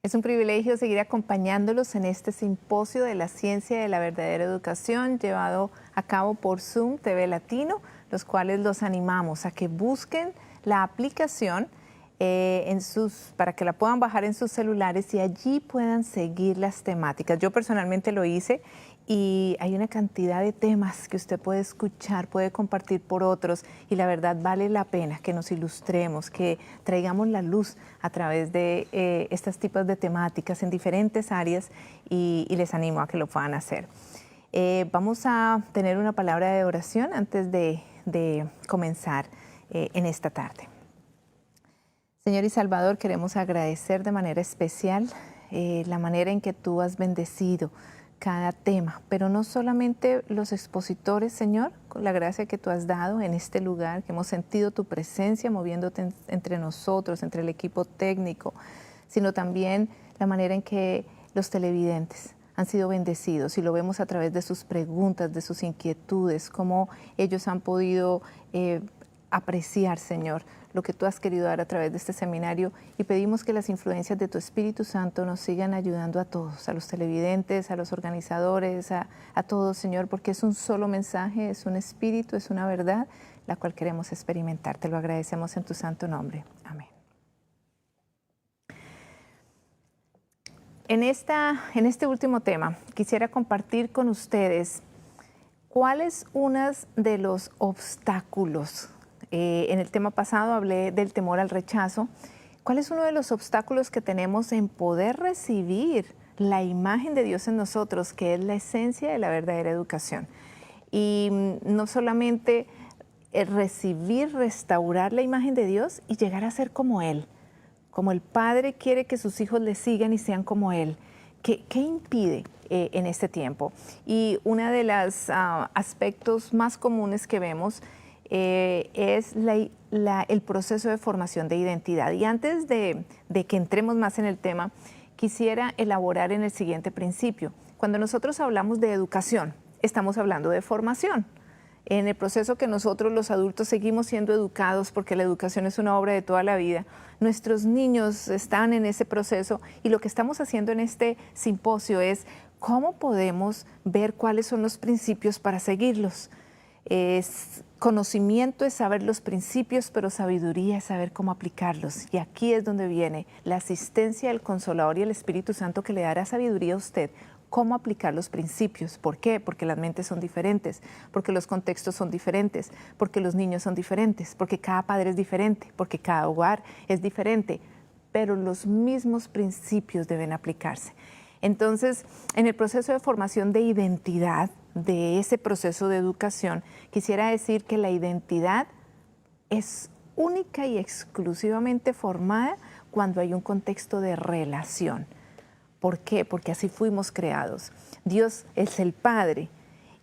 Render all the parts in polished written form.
Es un privilegio seguir acompañándolos en este simposio de la ciencia de la verdadera educación llevado a cabo por Zoom TV Latino, los cuales los animamos a que busquen la aplicación para que la puedan bajar en sus celulares y allí puedan seguir las temáticas. Yo personalmente lo hice y hay una cantidad de temas que usted puede escuchar, puede compartir por otros y la verdad vale la pena que nos ilustremos, que traigamos la luz a través de estos tipos de temáticas en diferentes áreas y les animo a que lo puedan hacer. Vamos a tener una palabra de oración antes de comenzar en esta tarde. Señor y Salvador, queremos agradecer de manera especial la manera en que tú has bendecido cada tema, pero no solamente los expositores, Señor, con la gracia que tú has dado en este lugar, que hemos sentido tu presencia moviéndote entre nosotros, entre el equipo técnico, sino también la manera en que los televidentes han sido bendecidos y lo vemos a través de sus preguntas, de sus inquietudes, cómo ellos han podido apreciar, Señor, lo que tú has querido dar a través de este seminario y pedimos que las influencias de tu Espíritu Santo nos sigan ayudando a todos, a los televidentes, a los organizadores, a todos, Señor, porque es un solo mensaje, es un espíritu, es una verdad, la cual queremos experimentar. Te lo agradecemos en tu santo nombre. Amén. En este último tema, quisiera compartir con ustedes cuáles unos de los obstáculos. En el tema pasado hablé del temor al rechazo. ¿Cuál es uno de los obstáculos que tenemos en poder recibir la imagen de Dios en nosotros, que es la esencia de la verdadera educación? Y no solamente recibir, restaurar la imagen de Dios y llegar a ser como Él, como el Padre quiere que sus hijos le sigan y sean como Él. ¿Qué impide en este tiempo? Y uno de los aspectos más comunes que vemos es el proceso de formación de identidad. Y antes de que entremos más en el tema, quisiera elaborar en el siguiente principio. Cuando nosotros hablamos de educación, estamos hablando de formación. En el proceso que nosotros los adultos seguimos siendo educados, porque la educación es una obra de toda la vida, nuestros niños están en ese proceso y lo que estamos haciendo en este simposio es cómo podemos ver cuáles son los principios para seguirlos. Conocimiento es saber los principios, pero sabiduría es saber cómo aplicarlos. Y aquí es donde viene la asistencia del Consolador y el Espíritu Santo que le dará sabiduría a usted. Cómo aplicar los principios. ¿Por qué? Porque las mentes son diferentes, porque los contextos son diferentes, porque los niños son diferentes, porque cada padre es diferente, porque cada hogar es diferente, pero los mismos principios deben aplicarse. Entonces, en el proceso de formación de identidad, de ese proceso de educación, quisiera decir que la identidad es única y exclusivamente formada cuando hay un contexto de relación. ¿Por qué? Porque así fuimos creados. Dios es el Padre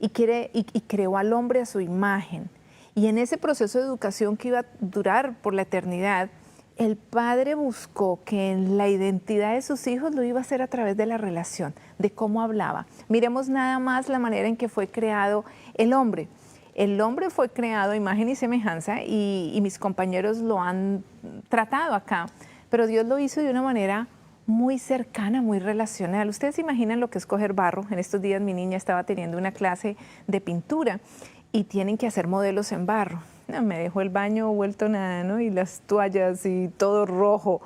y creó al hombre a su imagen. Y en ese proceso de educación que iba a durar por la eternidad, el Padre buscó que en la identidad de sus hijos lo iba a hacer a través de la relación, de cómo hablaba. Miremos nada más la manera en que fue creado el hombre. El hombre fue creado a imagen y semejanza y mis compañeros lo han tratado acá, pero Dios lo hizo de una manera muy cercana, muy relacional. Ustedes se imaginan lo que es coger barro. En estos días mi niña estaba teniendo una clase de pintura y tienen que hacer modelos en barro. No, me dejó el baño vuelto nada, ¿no? Y las toallas y todo rojo.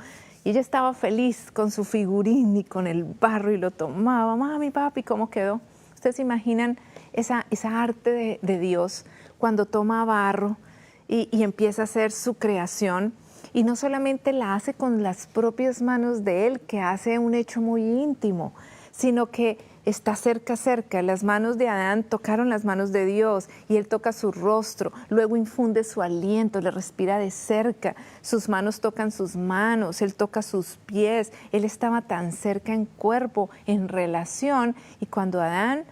Y ella estaba feliz con su figurín y con el barro y lo tomaba. Mami, papi, ¿cómo quedó? Ustedes se imaginan esa arte de Dios cuando toma barro y empieza a hacer su creación. Y no solamente la hace con las propias manos de Él, que hace un hecho muy íntimo, sino que está cerca. Las manos de Adán tocaron las manos de Dios y Él toca su rostro, luego infunde su aliento, le respira de cerca, sus manos tocan sus manos, Él toca sus pies, Él estaba tan cerca en cuerpo, en relación, y cuando Adán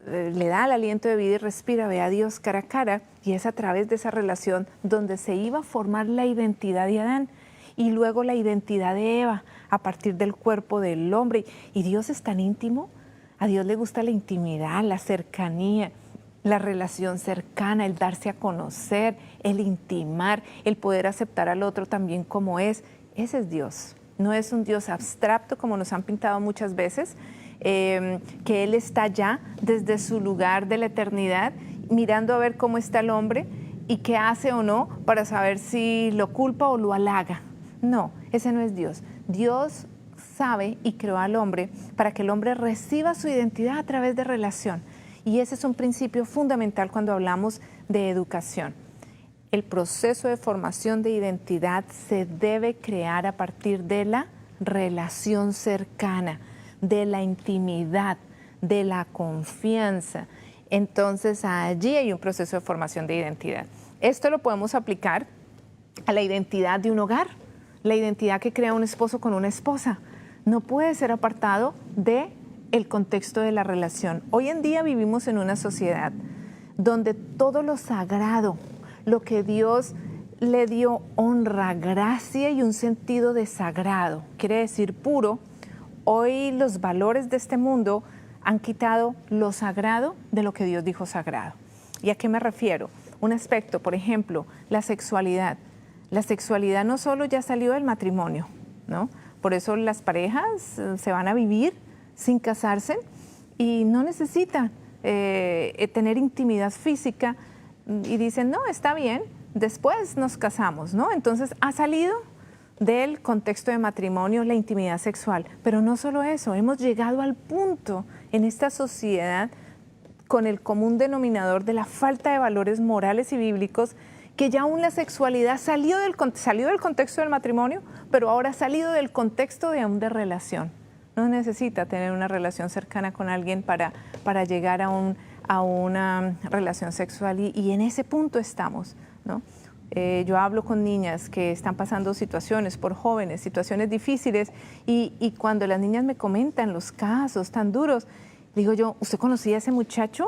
le da el aliento de vida y respira, ve a Dios cara a cara, y es a través de esa relación donde se iba a formar la identidad de Adán y luego la identidad de Eva a partir del cuerpo del hombre. Y Dios es tan íntimo, a Dios le gusta la intimidad, la cercanía, la relación cercana, el darse a conocer, el intimar, el poder aceptar al otro también como es. Ese es Dios. no es un Dios abstracto como nos han pintado muchas veces, que Él está allá desde su lugar de la eternidad, mirando a ver cómo está el hombre y qué hace o no para saber si lo culpa o lo halaga. No, ese no es Dios. Dios sabe y creó al hombre para que el hombre reciba su identidad a través de relación. Y ese es un principio fundamental cuando hablamos de educación. El proceso de formación de identidad se debe crear a partir de la relación cercana, de la intimidad, de la confianza. Entonces allí hay un proceso de formación de identidad. Esto lo podemos aplicar a la identidad de un hogar, la identidad que crea un esposo con una esposa. No puede ser apartado del contexto de la relación. Hoy en día vivimos en una sociedad donde todo lo sagrado, lo que Dios le dio honra, gracia y un sentido de sagrado, quiere decir puro, hoy los valores de este mundo han quitado lo sagrado de lo que Dios dijo sagrado. ¿Y a qué me refiero? Un aspecto, por ejemplo, la sexualidad. La sexualidad no solo ya salió del matrimonio, ¿no? Por eso las parejas se van a vivir sin casarse y no necesitan tener intimidad física y dicen, no, está bien, después nos casamos, ¿no? Entonces ha salido del contexto de matrimonio la intimidad sexual. Pero no solo eso, hemos llegado al punto en esta sociedad con el común denominador de la falta de valores morales y bíblicos, que ya aún la sexualidad salió del contexto del matrimonio, pero ahora ha salido del contexto de relación. No necesita tener una relación cercana con alguien para llegar a una relación sexual y en ese punto estamos, ¿no? Yo hablo con niñas que están pasando situaciones por jóvenes, situaciones difíciles y cuando las niñas me comentan los casos tan duros, digo yo, ¿usted conocía a ese muchacho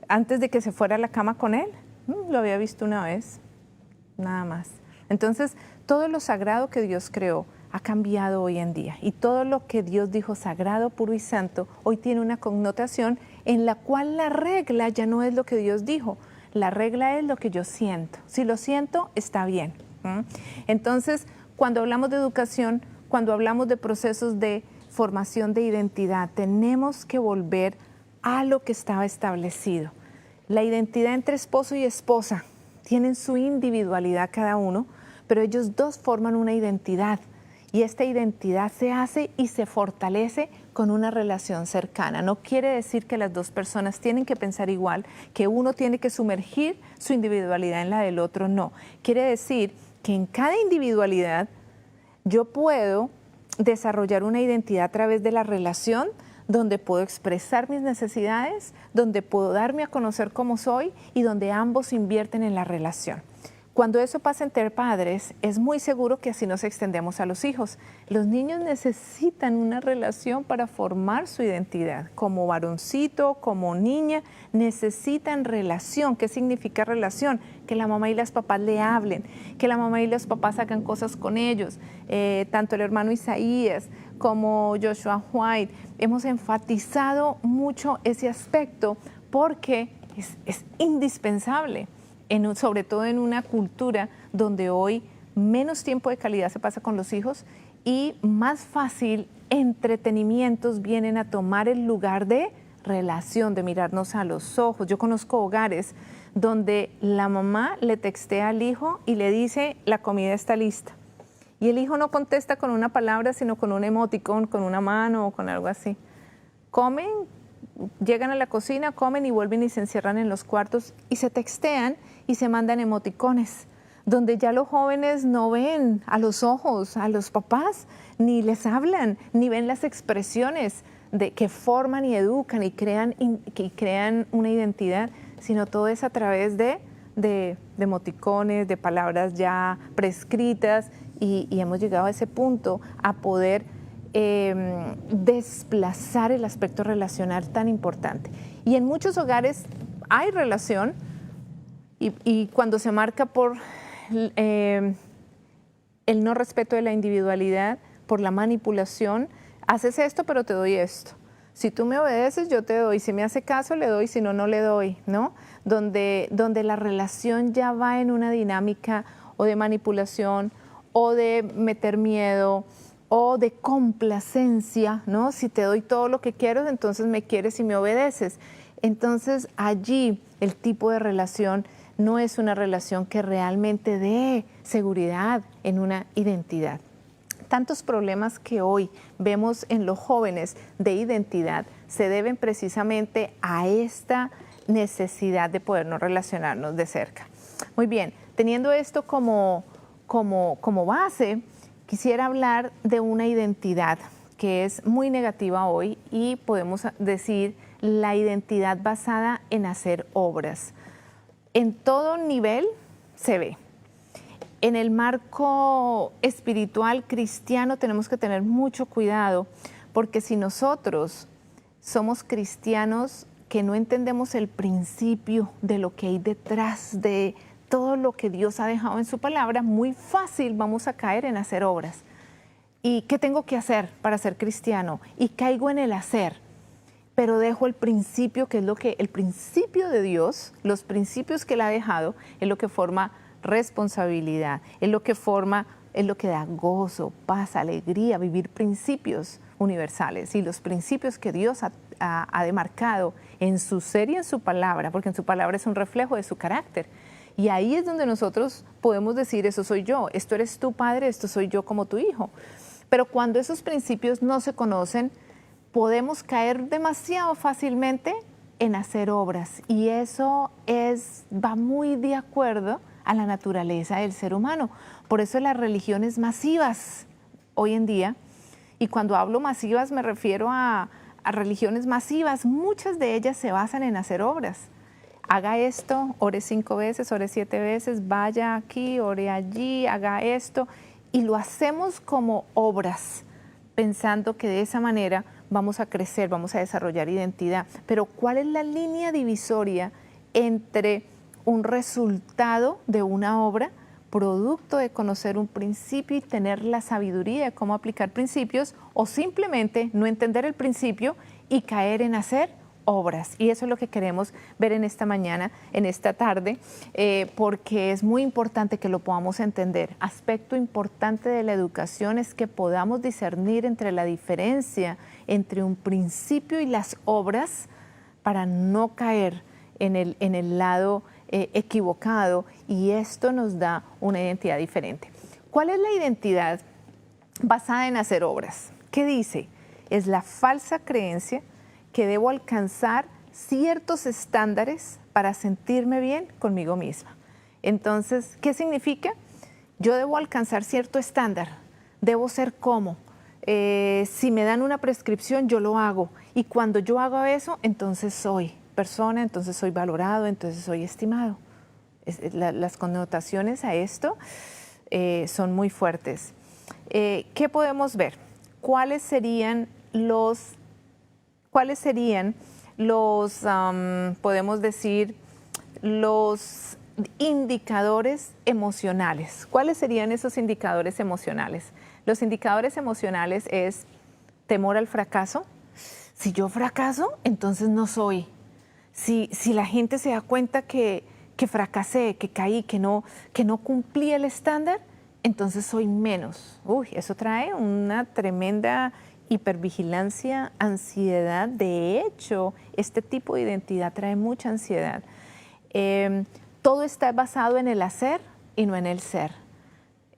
antes de que se fuera a la cama con él? Lo había visto una vez, nada más. Entonces, todo lo sagrado que Dios creó ha cambiado hoy en día y todo lo que Dios dijo sagrado, puro y santo, hoy tiene una connotación en la cual la regla ya no es lo que Dios dijo, la regla es lo que yo siento. Si lo siento, está bien. Entonces, cuando hablamos de educación, cuando hablamos de procesos de formación de identidad, tenemos que volver a lo que estaba establecido. La identidad entre esposo y esposa tienen su individualidad cada uno, pero ellos dos forman una identidad y esta identidad se hace y se fortalece con una relación cercana. No quiere decir que las dos personas tienen que pensar igual, que uno tiene que sumergir su individualidad en la del otro, no. Quiere decir que en cada individualidad yo puedo desarrollar una identidad a través de la relación, donde puedo expresar mis necesidades, donde puedo darme a conocer cómo soy y donde ambos invierten en la relación. Cuando eso pasa entre padres, es muy seguro que así nos extendemos a los hijos. Los niños necesitan una relación para formar su identidad. Como varoncito, como niña, necesitan relación. ¿Qué significa relación? Que la mamá y los papás le hablen, que la mamá y los papás hagan cosas con ellos. Tanto el hermano Isaías como Joshua White, hemos enfatizado mucho ese aspecto porque es indispensable. Sobre todo en una cultura donde hoy menos tiempo de calidad se pasa con los hijos y más fácil entretenimientos vienen a tomar el lugar de relación, de mirarnos a los ojos. Yo conozco hogares donde la mamá le textea al hijo y le dice, la comida está lista. Y el hijo no contesta con una palabra, sino con un emoticón, con una mano o con algo así. Comen, llegan a la cocina, comen y vuelven y se encierran en los cuartos y se textean y se mandan emoticones, donde ya los jóvenes no ven a los ojos a los papás, ni les hablan, ni ven las expresiones que forman y educan y crean una identidad, sino todo es a través de emoticones, de palabras ya prescritas y hemos llegado a ese punto a poder desplazar el aspecto relacional tan importante. Y en muchos hogares hay relación y cuando se marca por el no respeto de la individualidad, por la manipulación, haces esto pero te doy esto. Si tú me obedeces, yo te doy. Si me hace caso, le doy. Si no, no le doy, ¿no? Donde la relación ya va en una dinámica o de manipulación o de meter miedo o de complacencia, ¿no? Si te doy todo lo que quiero, entonces me quieres y me obedeces. Entonces allí el tipo de relación no es una relación que realmente dé seguridad en una identidad. Tantos problemas que hoy vemos en los jóvenes de identidad se deben precisamente a esta necesidad de podernos relacionarnos de cerca. Muy bien, teniendo esto como base, quisiera hablar de una identidad que es muy negativa hoy y podemos decir la identidad basada en hacer obras. En todo nivel se ve. En el marco espiritual cristiano tenemos que tener mucho cuidado, porque si nosotros somos cristianos que no entendemos el principio de lo que hay detrás de todo lo que Dios ha dejado en su palabra, muy fácil vamos a caer en hacer obras. ¿Y qué tengo que hacer para ser cristiano? Y caigo en el hacer, pero dejo el principio, que es el principio de Dios, los principios que Él ha dejado, es lo que forma responsabilidad, es lo que forma, es lo que da gozo, paz, alegría, vivir principios universales y los principios que Dios ha demarcado en su ser y en su palabra, porque en su palabra es un reflejo de su carácter. Y ahí es donde nosotros podemos decir, eso soy yo, esto eres tú, Padre, esto soy yo como tu hijo. Pero cuando esos principios no se conocen, podemos caer demasiado fácilmente en hacer obras, y eso va muy de acuerdo a la naturaleza del ser humano. Por eso las religiones masivas hoy en día, y cuando hablo masivas me refiero a religiones masivas, muchas de ellas se basan en hacer obras. Haga esto, ore 5 veces, ore 7 veces, vaya aquí, ore allí, haga esto, y lo hacemos como obras, pensando que de esa manera vamos a crecer, vamos a desarrollar identidad. Pero ¿cuál es la línea divisoria entre un resultado de una obra, producto de conocer un principio y tener la sabiduría de cómo aplicar principios, o simplemente no entender el principio y caer en hacer obras? Y eso es lo que queremos ver en esta mañana, en esta tarde, porque es muy importante que lo podamos entender. Aspecto importante de la educación es que podamos discernir entre la diferencia entre un principio y las obras para no caer en el lado equivocado, y esto nos da una identidad diferente. ¿Cuál es la identidad basada en hacer obras? ¿Qué dice? Es la falsa creencia que debo alcanzar ciertos estándares para sentirme bien conmigo misma. Entonces, ¿qué significa? Yo debo alcanzar cierto estándar, debo ser como. Si me dan una prescripción, yo lo hago. Y cuando yo hago eso, entonces soy persona, entonces soy valorado, entonces soy estimado. Las connotaciones a esto son muy fuertes. ¿Qué podemos ver? ¿Cuáles serían los, podemos decir, los indicadores emocionales? ¿Cuáles serían esos indicadores emocionales? Los indicadores emocionales es temor al fracaso. Si yo fracaso, entonces no soy. Si la gente se da cuenta que fracasé, que caí, que no cumplí el estándar, entonces soy menos. Uy, eso trae una tremenda hipervigilancia, ansiedad. De hecho, este tipo de identidad trae mucha ansiedad. Todo está basado en el hacer y no en el ser.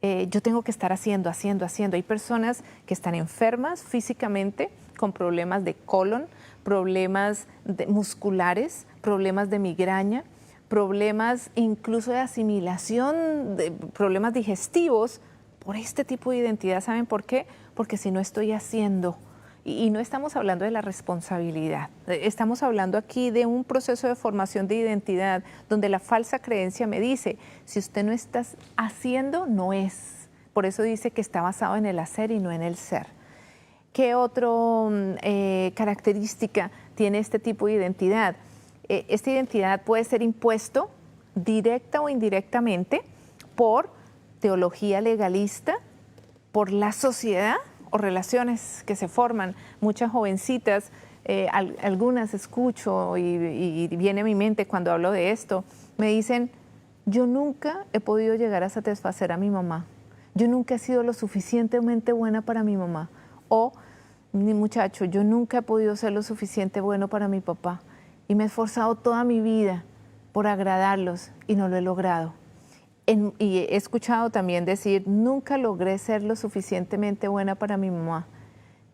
Yo tengo que estar haciendo. Hay personas que están enfermas físicamente, con problemas de colon, problemas musculares, problemas de migraña, problemas incluso de asimilación, problemas digestivos, por este tipo de identidad. ¿Saben por qué? Porque si no estoy haciendo, y no estamos hablando de la responsabilidad, estamos hablando aquí de un proceso de formación de identidad, donde la falsa creencia me dice, si usted no está haciendo, no es. Por eso dice que está basado en el hacer y no en el ser. ¿Qué otra característica tiene este tipo de identidad? Esta identidad puede ser impuesto directa o indirectamente por teología legalista, por la sociedad o relaciones que se forman. Muchas jovencitas, algunas escucho y viene a mi mente cuando hablo de esto, me dicen, yo nunca he podido llegar a satisfacer a mi mamá. yo nunca he sido lo suficientemente buena para mi mamá. O, mi muchacho, yo nunca he podido ser lo suficiente bueno para mi papá. Y me he esforzado toda mi vida por agradarlos y no lo he logrado. Y he escuchado también decir, nunca logré ser lo suficientemente buena para mi mamá.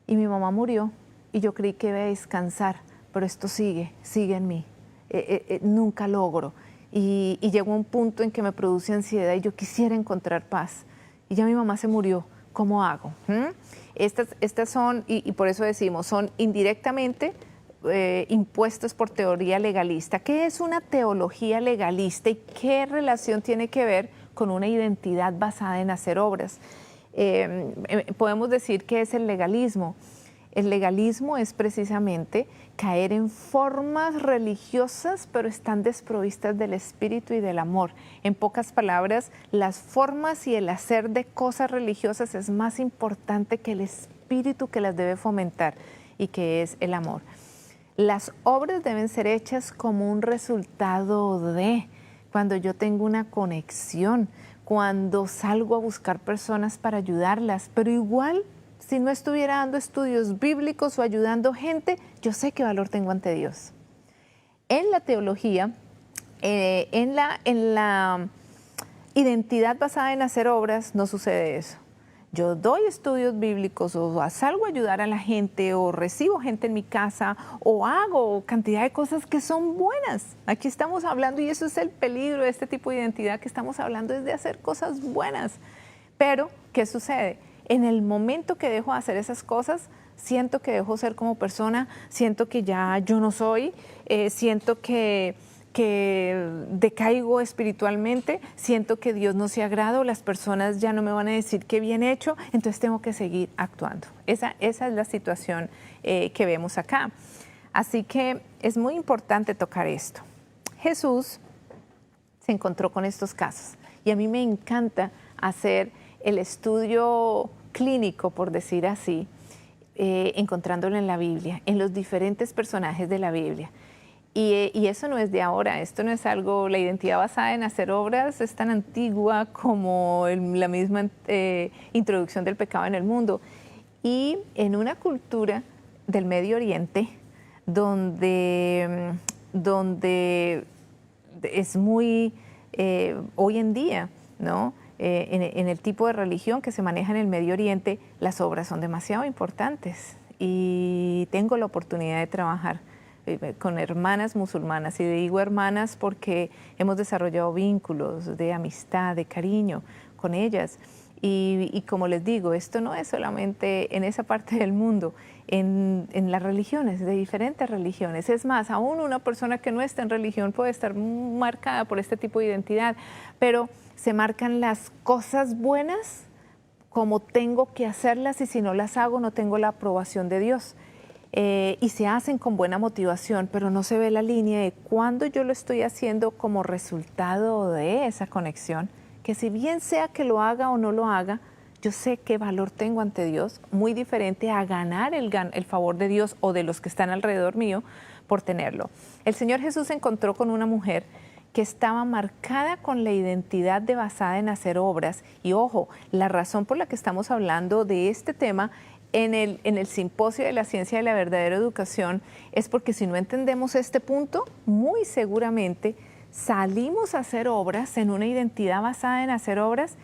Y mi mamá murió y yo creí que iba a descansar, pero esto sigue en mí. Nunca logro. Y llegó un punto en que me produce ansiedad y yo quisiera encontrar paz. Y ya mi mamá se murió, ¿cómo hago? Estas son, y por eso decimos, son indirectamente impuestos por teoría legalista. ¿Qué es una teología legalista y qué relación tiene que ver con una identidad basada en hacer obras? Podemos decir que es el legalismo. El legalismo es precisamente caer en formas religiosas, pero están desprovistas del espíritu y del amor. En pocas palabras, las formas y el hacer de cosas religiosas es más importante que el espíritu que las debe fomentar y que es el amor. Las obras deben ser hechas como un resultado de cuando yo tengo una conexión, cuando salgo a buscar personas para ayudarlas, pero igual si no estuviera dando estudios bíblicos o ayudando gente, yo sé qué valor tengo ante Dios. En la teología, en la identidad basada en hacer obras, no sucede eso. Yo doy estudios bíblicos o salgo a ayudar a la gente o recibo gente en mi casa o hago cantidad de cosas que son buenas. Aquí estamos hablando, y eso es el peligro de este tipo de identidad que estamos hablando, es de hacer cosas buenas. Pero, ¿qué sucede? En el momento que dejo de hacer esas cosas, siento que dejo ser como persona, siento que ya yo no soy, siento que decaigo espiritualmente, siento que Dios no se agrada, las personas ya no me van a decir qué bien hecho, entonces tengo que seguir actuando. Esa es la situación que vemos acá. Así que es muy importante tocar esto. Jesús se encontró con estos casos y a mí me encanta hacer el estudio clínico, por decir así, encontrándolo en la Biblia, en los diferentes personajes de la Biblia. Y eso no es de ahora, esto no es algo, la identidad basada en hacer obras es tan antigua como la misma introducción del pecado en el mundo. Y en una cultura del Medio Oriente, donde es muy, hoy en día, ¿no? En el tipo de religión que se maneja en el Medio Oriente, las obras son demasiado importantes. Y tengo la oportunidad de trabajar con hermanas musulmanas, y digo hermanas porque hemos desarrollado vínculos de amistad, de cariño con ellas. Y como les digo, esto no es solamente en esa parte del mundo, en las religiones, de diferentes religiones. Es más, aún una persona que no está en religión puede estar marcada por este tipo de identidad, pero se marcan las cosas buenas como tengo que hacerlas, y si no las hago no tengo la aprobación de Dios. Y se hacen con buena motivación, pero no se ve la línea de cuándo yo lo estoy haciendo como resultado de esa conexión, que si bien sea que lo haga o no lo haga, yo sé qué valor tengo ante Dios, muy diferente a ganar el favor de Dios o de los que están alrededor mío por tenerlo. El Señor Jesús se encontró con una mujer que estaba marcada con la identidad de basada en hacer obras. Y ojo, la razón por la que estamos hablando de este tema en el simposio de la ciencia de la verdadera educación es porque si no entendemos este punto, muy seguramente salimos a hacer obras en una identidad basada en hacer obras,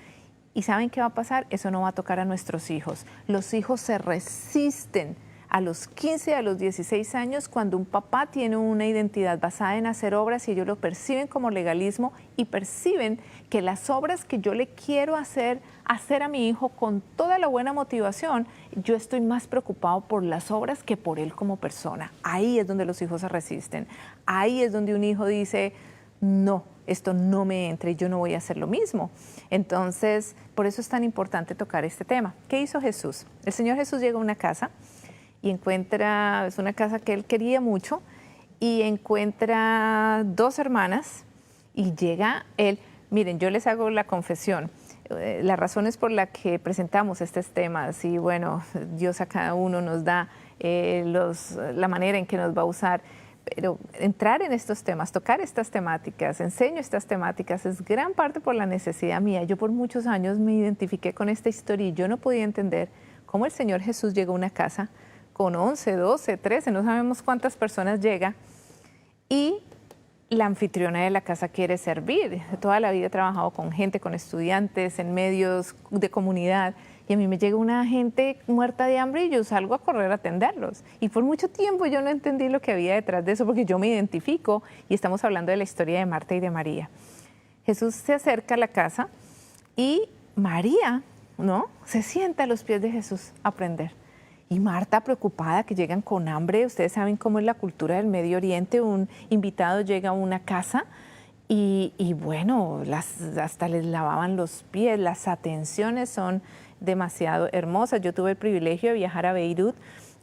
y ¿saben qué va a pasar? Eso no va a tocar a nuestros hijos. Los hijos se resisten a los 15, a los 16 años, cuando un papá tiene una identidad basada en hacer obras y ellos lo perciben como legalismo y perciben que las obras que yo le quiero hacer a mi hijo con toda la buena motivación, yo estoy más preocupado por las obras que por él como persona. Ahí es donde los hijos se resisten. Ahí es donde un hijo dice, no, esto no me entra y yo no voy a hacer lo mismo. Entonces, por eso es tan importante tocar este tema. ¿Qué hizo Jesús? El Señor Jesús llega a una casa y encuentra, es una casa que él quería mucho, y encuentra dos hermanas y llega él. Miren, yo les hago la confesión, las razones por las que presentamos estos temas, y bueno, Dios a cada uno nos da la manera en que nos va a usar, Pero entrar en estos temas, tocar estas temáticas, enseño estas temáticas, es gran parte por la necesidad mía. Yo por muchos años me identifiqué con esta historia y yo no podía entender cómo el Señor Jesús llegó a una casa con 11, 12, 13, no sabemos cuántas personas llega, y la anfitriona de la casa quiere servir. Toda la vida he trabajado con gente, con estudiantes, en medios de comunidad, y a mí me llega una gente muerta de hambre y yo salgo a correr a atenderlos. Y por mucho tiempo yo no entendí lo que había detrás de eso, porque yo me identifico, y estamos hablando de la historia de Marta y de María. Jesús se acerca a la casa y María, ¿no?, se sienta a los pies de Jesús a aprender. Y Marta, preocupada, que llegan con hambre. Ustedes saben cómo es la cultura del Medio Oriente. Un invitado llega a una casa y bueno, hasta les lavaban los pies. Las atenciones son demasiado hermosas. Yo tuve el privilegio de viajar a Beirut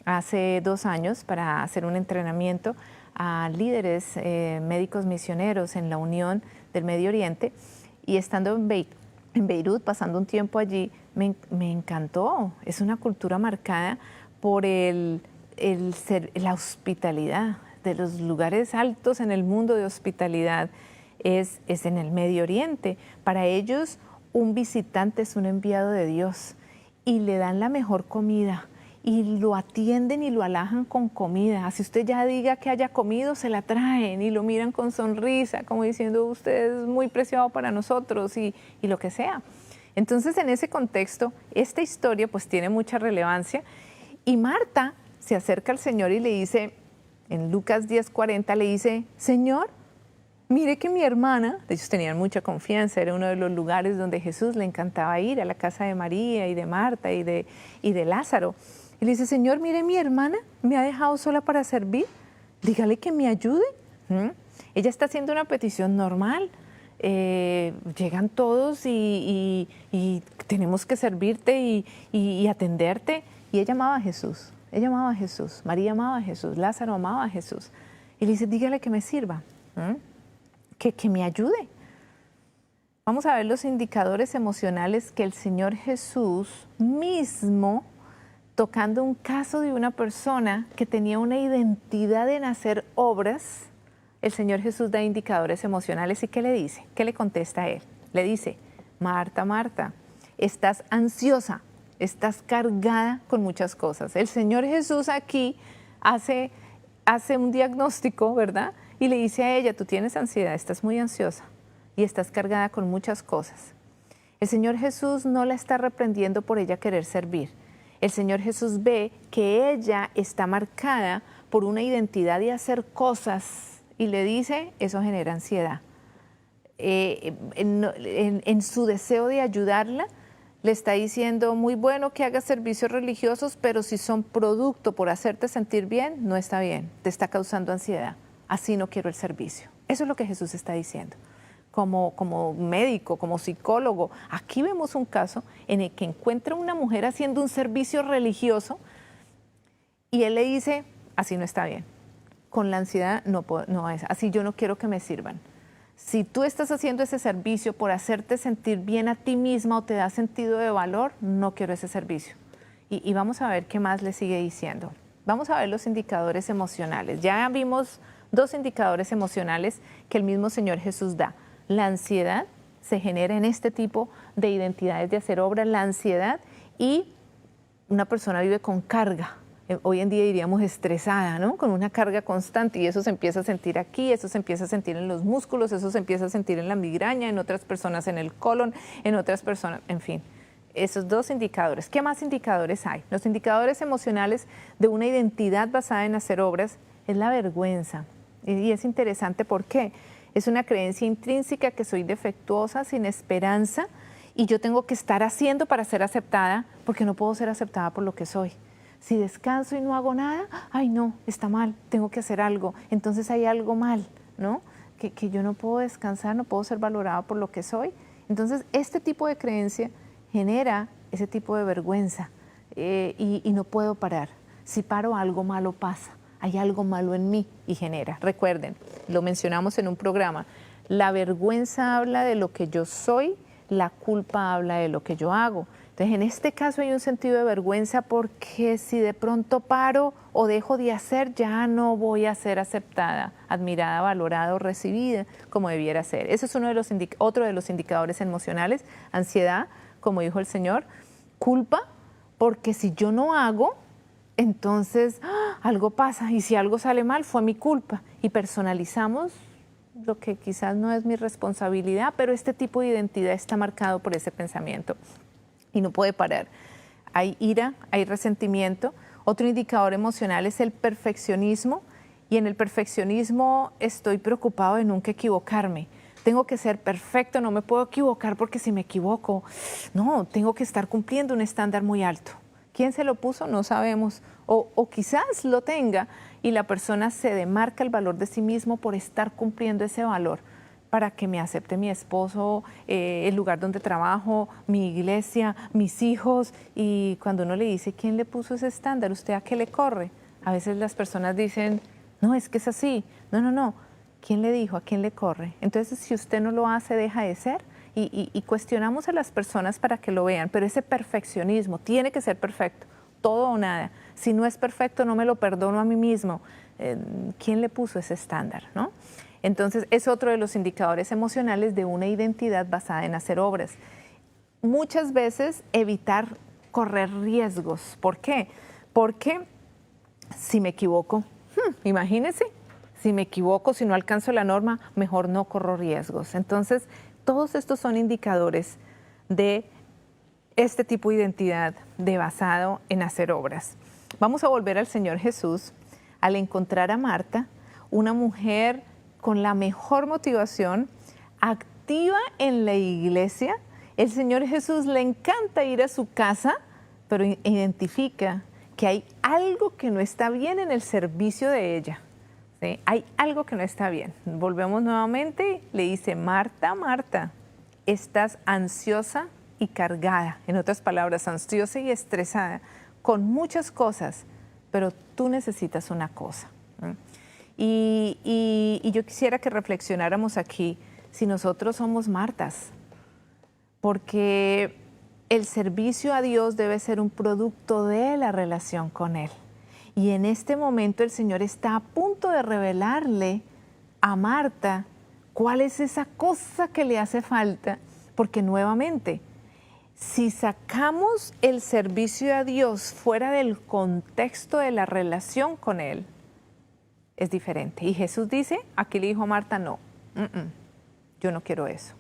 hace 2 años para hacer un entrenamiento a líderes médicos misioneros en la Unión del Medio Oriente. Y estando en Beirut, pasando un tiempo allí, me encantó. Es una cultura marcada por la hospitalidad. De los lugares altos en el mundo de hospitalidad es en el Medio Oriente. Para ellos, un visitante es un enviado de Dios y le dan la mejor comida y lo atienden y lo halajan con comida. Así usted ya diga que haya comido, se la traen y lo miran con sonrisa, como diciendo, usted es muy preciado para nosotros y lo que sea. Entonces, en ese contexto, esta historia pues tiene mucha relevancia, y Marta se acerca al Señor y le dice, en Lucas 10:40, le dice, Señor, mire que mi hermana, ellos tenían mucha confianza, era uno de los lugares donde Jesús le encantaba ir, a la casa de María y de Marta y de Lázaro. Y le dice, Señor, mire, mi hermana me ha dejado sola para servir, dígale que me ayude. Ella está haciendo una petición normal. Llegan todos y tenemos que servirte y atenderte. Y ella amaba a Jesús, María amaba a Jesús, Lázaro amaba a Jesús. Y le dice, dígale que me sirva, que me ayude. Vamos a ver los indicadores emocionales que el Señor Jesús mismo, tocando un caso de una persona que tenía una identidad en hacer obras, el Señor Jesús da indicadores emocionales. ¿Y qué le dice? ¿Qué le contesta a él? Le dice, Marta, Marta, estás ansiosa, estás cargada con muchas cosas. El Señor Jesús aquí hace un diagnóstico, ¿verdad? Y le dice a ella, tú tienes ansiedad, estás muy ansiosa y estás cargada con muchas cosas. El Señor Jesús no la está reprendiendo por ella querer servir. El Señor Jesús ve que ella está marcada por una identidad de hacer cosas y le dice, eso genera ansiedad. En su deseo de ayudarla, le está diciendo, muy bueno que hagas servicios religiosos, pero si son producto por hacerte sentir bien, no está bien, te está causando ansiedad. Así no quiero el servicio. Eso es lo que Jesús está diciendo. Como médico, como psicólogo, aquí vemos un caso en el que encuentra una mujer haciendo un servicio religioso y él le dice, así no está bien. Con la ansiedad no es, así yo no quiero que me sirvan. Si tú estás haciendo ese servicio por hacerte sentir bien a ti misma o te da sentido de valor, no quiero ese servicio. Y vamos a ver qué más le sigue diciendo. Vamos a ver los indicadores emocionales. Ya vimos 2 indicadores emocionales que el mismo Señor Jesús da. La ansiedad se genera en este tipo de identidades de hacer obras, la ansiedad, y una persona vive con carga. Hoy en día diríamos estresada, ¿no? Con una carga constante, y eso se empieza a sentir aquí, eso se empieza a sentir en los músculos, eso se empieza a sentir en la migraña, en otras personas en el colon, en otras personas, en fin. Esos 2 indicadores. ¿Qué más indicadores hay? Los indicadores emocionales de una identidad basada en hacer obras es la vergüenza. Y es interesante porque es una creencia intrínseca que soy defectuosa, sin esperanza, y yo tengo que estar haciendo para ser aceptada, porque no puedo ser aceptada por lo que soy. Si descanso y no hago nada, ay no, está mal, tengo que hacer algo, entonces hay algo mal, ¿no? Que yo no puedo descansar, no puedo ser valorada por lo que soy. Entonces, este tipo de creencia genera ese tipo de vergüenza y no puedo parar. Si paro, algo malo pasa, hay algo malo en mí y genera. Recuerden, lo mencionamos en un programa, la vergüenza habla de lo que yo soy, la culpa habla de lo que yo hago. Entonces, en este caso hay un sentido de vergüenza porque si de pronto paro o dejo de hacer, ya no voy a ser aceptada, admirada, valorada o recibida como debiera ser. Ese es otro de los indicadores emocionales. Ansiedad, como dijo el Señor. Culpa, porque si yo no hago, entonces algo pasa. Y si algo sale mal, fue mi culpa. Y personalizamos lo que quizás no es mi responsabilidad, pero este tipo de identidad está marcado por ese pensamiento. Y no puede parar. Hay ira, hay resentimiento. Otro indicador emocional es el perfeccionismo, y en el perfeccionismo estoy preocupado de nunca equivocarme. Tengo que ser perfecto, no me puedo equivocar porque si me equivoco, no, tengo que estar cumpliendo un estándar muy alto. ¿Quién se lo puso? No sabemos. O quizás lo tenga y la persona se demarca el valor de sí mismo por estar cumpliendo ese valor, para que me acepte mi esposo, el lugar donde trabajo, mi iglesia, mis hijos. Y cuando uno le dice, ¿quién le puso ese estándar? ¿Usted a qué le corre? A veces las personas dicen, no, es que es así. No. ¿Quién le dijo? ¿A quién le corre? Entonces, si usted no lo hace, deja de ser. Y cuestionamos a las personas para que lo vean. Pero ese perfeccionismo tiene que ser perfecto, todo o nada. Si no es perfecto, no me lo perdono a mí mismo. ¿Quién le puso ese estándar, no? Entonces, es otro de los indicadores emocionales de una identidad basada en hacer obras. Muchas veces evitar correr riesgos. ¿Por qué? Porque si me equivoco, imagínense, si me equivoco, si no alcanzo la norma, mejor no corro riesgos. Entonces, todos estos son indicadores de este tipo de identidad de basado en hacer obras. Vamos a volver al Señor Jesús al encontrar a Marta, una mujer con la mejor motivación, activa en la iglesia. El Señor Jesús le encanta ir a su casa, pero identifica que hay algo que no está bien en el servicio de ella. ¿Sí? Hay algo que no está bien. Volvemos nuevamente, le dice, Marta, Marta, estás ansiosa y cargada. En otras palabras, ansiosa y estresada con muchas cosas, pero tú necesitas una cosa. Y yo quisiera que reflexionáramos aquí si nosotros somos Martas, porque el servicio a Dios debe ser un producto de la relación con Él. Y en este momento el Señor está a punto de revelarle a Marta cuál es esa cosa que le hace falta, porque nuevamente, si sacamos el servicio a Dios fuera del contexto de la relación con Él, es diferente. Y Jesús dice, aquí le dijo a Marta, no, yo no quiero eso.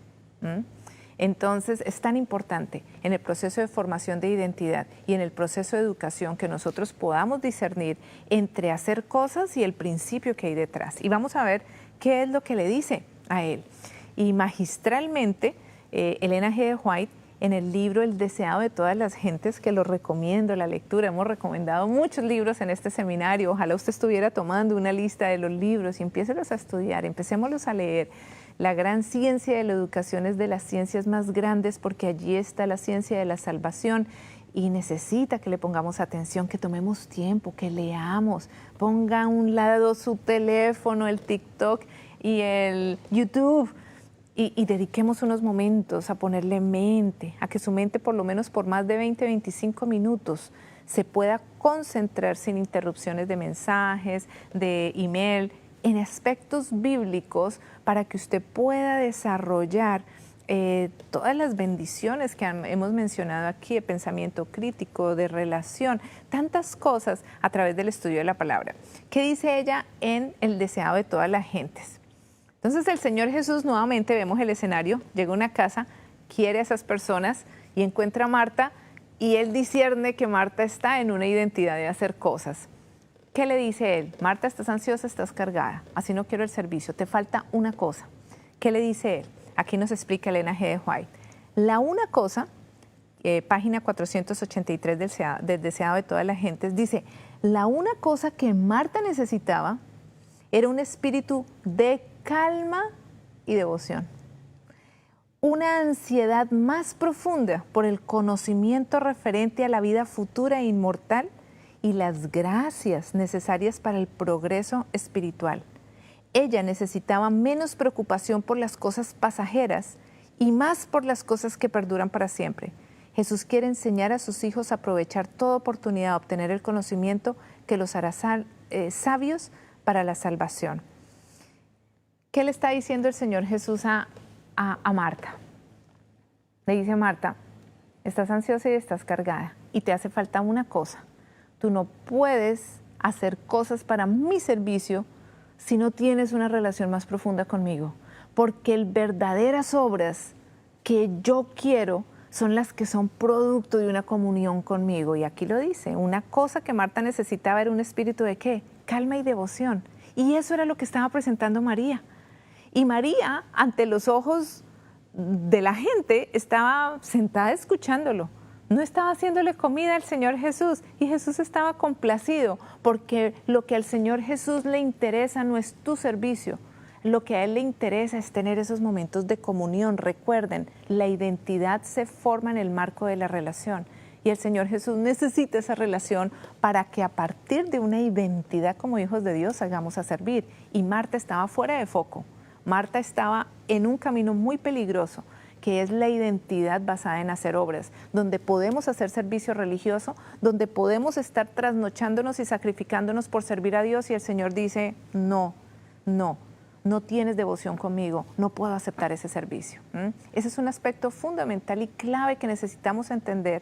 Entonces es tan importante en el proceso de formación de identidad y en el proceso de educación que nosotros podamos discernir entre hacer cosas y el principio que hay detrás. Y vamos a ver qué es lo que le dice a él. Y magistralmente, Elena G. de White, en el libro El deseado de todas las gentes, que lo recomiendo, la lectura, hemos recomendado muchos libros en este seminario, ojalá usted estuviera tomando una lista de los libros y empiécelos a estudiar, empecémoslos a leer. La gran ciencia de la educación es de las ciencias más grandes porque allí está la ciencia de la salvación y necesita que le pongamos atención, que tomemos tiempo, que leamos, ponga a un lado su teléfono, el TikTok y el YouTube y dediquemos unos momentos a ponerle mente, a que su mente por lo menos por más de 20, 25 minutos se pueda concentrar sin interrupciones de mensajes, de email, en aspectos bíblicos para que usted pueda desarrollar todas las bendiciones que hemos mencionado aquí, de pensamiento crítico, de relación, tantas cosas a través del estudio de la palabra. ¿Qué dice ella en El deseado de todas las gentes? Entonces el Señor Jesús, nuevamente vemos el escenario, llega a una casa, quiere a esas personas y encuentra a Marta y Él discierne que Marta está en una identidad de hacer cosas. ¿Qué le dice Él? Marta, estás ansiosa, estás cargada, así no quiero el servicio, te falta una cosa. ¿Qué le dice Él? Aquí nos explica Elena G. de White. La una cosa, página 483 del deseado de todas las gentes, dice, la una cosa que Marta necesitaba era un espíritu de calma y devoción. Una ansiedad más profunda por el conocimiento referente a la vida futura e inmortal y las gracias necesarias para el progreso espiritual. Ella necesitaba menos preocupación por las cosas pasajeras y más por las cosas que perduran para siempre. Jesús quiere enseñar a sus hijos a aprovechar toda oportunidad de obtener el conocimiento que los hará sabios para la salvación. ¿Qué le está diciendo el Señor Jesús a Marta? Le dice a Marta, estás ansiosa y estás cargada y te hace falta una cosa. Tú no puedes hacer cosas para mi servicio si no tienes una relación más profunda conmigo, porque las verdaderas obras que yo quiero son las que son producto de una comunión conmigo. Y aquí lo dice, una cosa que Marta necesitaba era un espíritu de ¿qué? Calma y devoción. Y eso era lo que estaba presentando María. Y María, ante los ojos de la gente, estaba sentada escuchándolo. No estaba haciéndole comida al Señor Jesús y Jesús estaba complacido porque lo que al Señor Jesús le interesa no es tu servicio. Lo que a Él le interesa es tener esos momentos de comunión. Recuerden, la identidad se forma en el marco de la relación y el Señor Jesús necesita esa relación para que a partir de una identidad como hijos de Dios hagamos a servir. Y Marta estaba fuera de foco. Marta estaba en un camino muy peligroso, que es la identidad basada en hacer obras, donde podemos hacer servicio religioso, donde podemos estar trasnochándonos y sacrificándonos por servir a Dios y el Señor dice, no tienes devoción conmigo, no puedo aceptar ese servicio. Ese es un aspecto fundamental y clave que necesitamos entender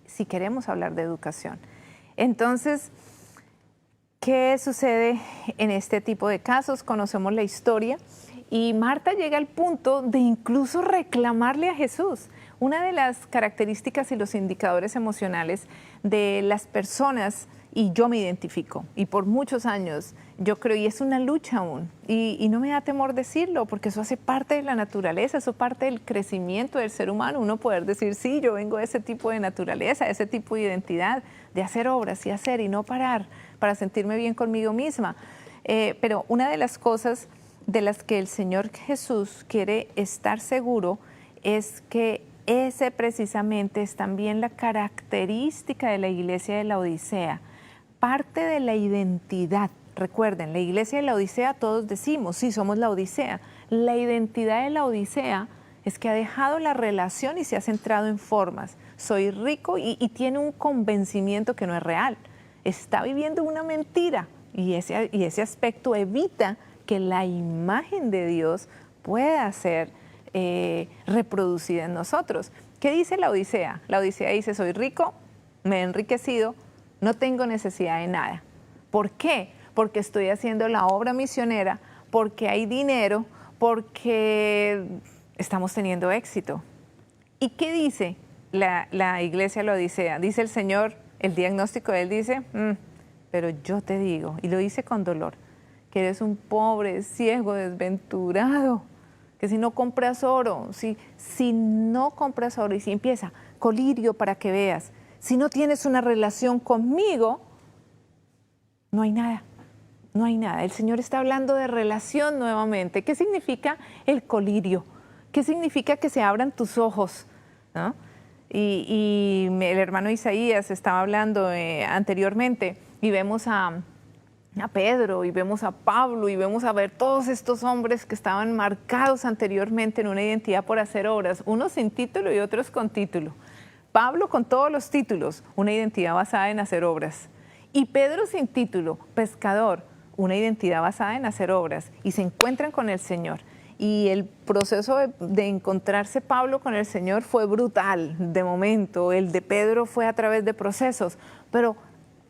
si queremos hablar de educación. Entonces, ¿qué sucede en este tipo de casos? Conocemos la historia y Marta llega al punto de incluso reclamarle a Jesús. Una de las características y los indicadores emocionales de las personas, y yo me identifico, y por muchos años yo creo, y es una lucha aún, y no me da temor decirlo, porque eso hace parte de la naturaleza, eso parte del crecimiento del ser humano, uno poder decir, sí, yo vengo de ese tipo de naturaleza, de ese tipo de identidad, de hacer obras y hacer y no parar, para sentirme bien conmigo misma. Pero una de las cosas de las que el Señor Jesús quiere estar seguro es que ese precisamente es también la característica de la iglesia de la Odisea, parte de la identidad. Recuerden, la iglesia de la Odisea todos decimos, sí, somos la Odisea. La identidad de la Odisea es que ha dejado la relación y se ha centrado en formas. Soy rico y tiene un convencimiento que no es real. Está viviendo una mentira y ese aspecto evita que la imagen de Dios pueda ser reproducida en nosotros. ¿Qué dice la Odisea? La Odisea dice, soy rico, me he enriquecido, no tengo necesidad de nada. ¿Por qué? Porque estoy haciendo la obra misionera, porque hay dinero, porque estamos teniendo éxito. ¿Y qué dice la iglesia de la Odisea? Dice el Señor, el diagnóstico de Él dice, pero yo te digo, y lo dice con dolor, que eres un pobre, ciego, desventurado, que si no compras oro, si no compras oro y si empieza colirio para que veas, si no tienes una relación conmigo, no hay nada, no hay nada. El Señor está hablando de relación nuevamente. ¿Qué significa el colirio? ¿Qué significa que se abran tus ojos? ¿No? Y el hermano Isaías estaba hablando anteriormente y vemos a Pedro y vemos a Pablo y vemos a ver todos estos hombres que estaban marcados anteriormente en una identidad por hacer obras, unos sin título y otros con título. Pablo con todos los títulos, una identidad basada en hacer obras. Y Pedro sin título, pescador, una identidad basada en hacer obras. Y se encuentran con el Señor. Y el proceso de encontrarse Pablo con el Señor fue brutal de momento. El de Pedro fue a través de procesos. Pero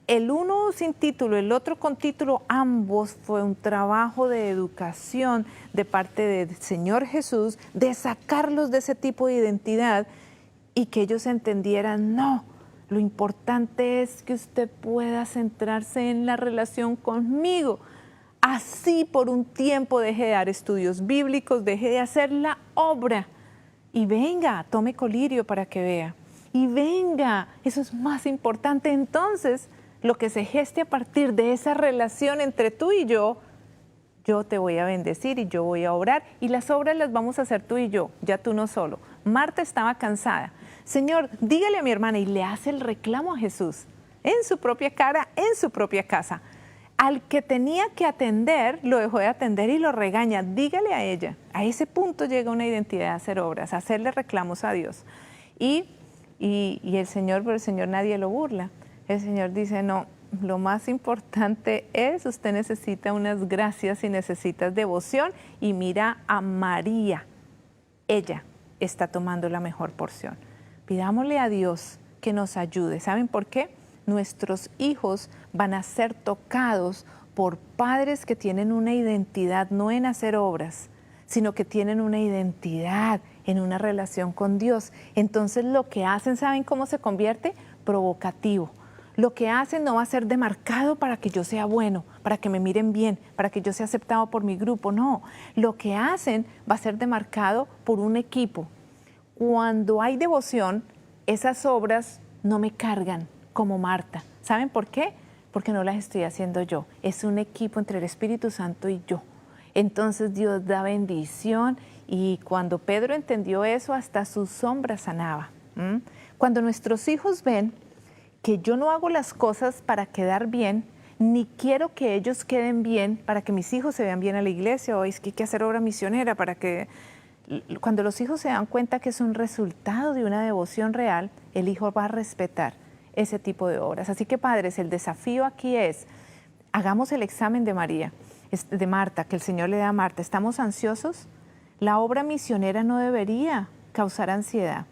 el uno sin título, el otro con título, ambos fue un trabajo de educación de parte del Señor Jesús, de sacarlos de ese tipo de identidad y que ellos entendieran, no, lo importante es que usted pueda centrarse en la relación conmigo. Así por un tiempo deje de dar estudios bíblicos, deje de hacer la obra y venga, tome colirio para que vea. Y venga, eso es más importante. Entonces, lo que se geste a partir de esa relación entre tú y yo te voy a bendecir y yo voy a orar y las obras las vamos a hacer tú y yo, ya tú no solo. Marta estaba cansada. Señor, dígale a mi hermana y le hace el reclamo a Jesús en su propia cara, en su propia casa. Al que tenía que atender, lo dejó de atender y lo regaña. Dígale a ella. A ese punto llega una identidad de hacer obras, hacerle reclamos a Dios. Y y el Señor, pero el Señor nadie lo burla. El Señor dice, no, lo más importante es, usted necesita unas gracias y necesitas devoción, y mira a María, ella está tomando la mejor porción. Pidámosle a Dios que nos ayude. ¿Saben por qué? Nuestros hijos van a ser tocados por padres que tienen una identidad no en hacer obras, sino que tienen una identidad en una relación con Dios. Entonces lo que hacen, ¿saben cómo se convierte? Provocativo. Lo que hacen no va a ser demarcado para que yo sea bueno, para que me miren bien, para que yo sea aceptado por mi grupo, no. Lo que hacen va a ser demarcado por un equipo. Cuando hay devoción, esas obras no me cargan como Marta. ¿Saben por qué? Porque no las estoy haciendo yo. Es un equipo entre el Espíritu Santo y yo. Entonces Dios da bendición, y cuando Pedro entendió eso, hasta su sombra sanaba. Cuando nuestros hijos ven que yo no hago las cosas para quedar bien, ni quiero que ellos queden bien para que mis hijos se vean bien a la iglesia, o es que hay que hacer obra misionera para que... Cuando los hijos se dan cuenta que es un resultado de una devoción real, el hijo va a respetar ese tipo de obras. Así que, padres, el desafío aquí es, hagamos el examen de María, de Marta, que el Señor le da a Marta. ¿Estamos ansiosos? La obra misionera no debería causar ansiedad.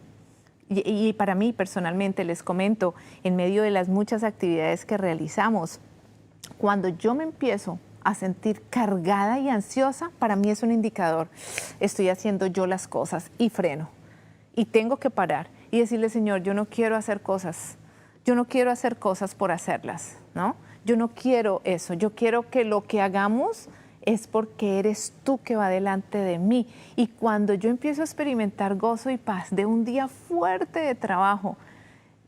Y para mí, personalmente, les comento, en medio de las muchas actividades que realizamos, cuando yo me empiezo a sentir cargada y ansiosa, para mí es un indicador. Estoy haciendo yo las cosas y freno. Y tengo que parar y decirle, Señor, yo no quiero hacer cosas. Yo no quiero hacer cosas por hacerlas, ¿no? Yo no quiero eso. Yo quiero que lo que hagamos es porque eres tú que va delante de mí. Y cuando yo empiezo a experimentar gozo y paz de un día fuerte de trabajo,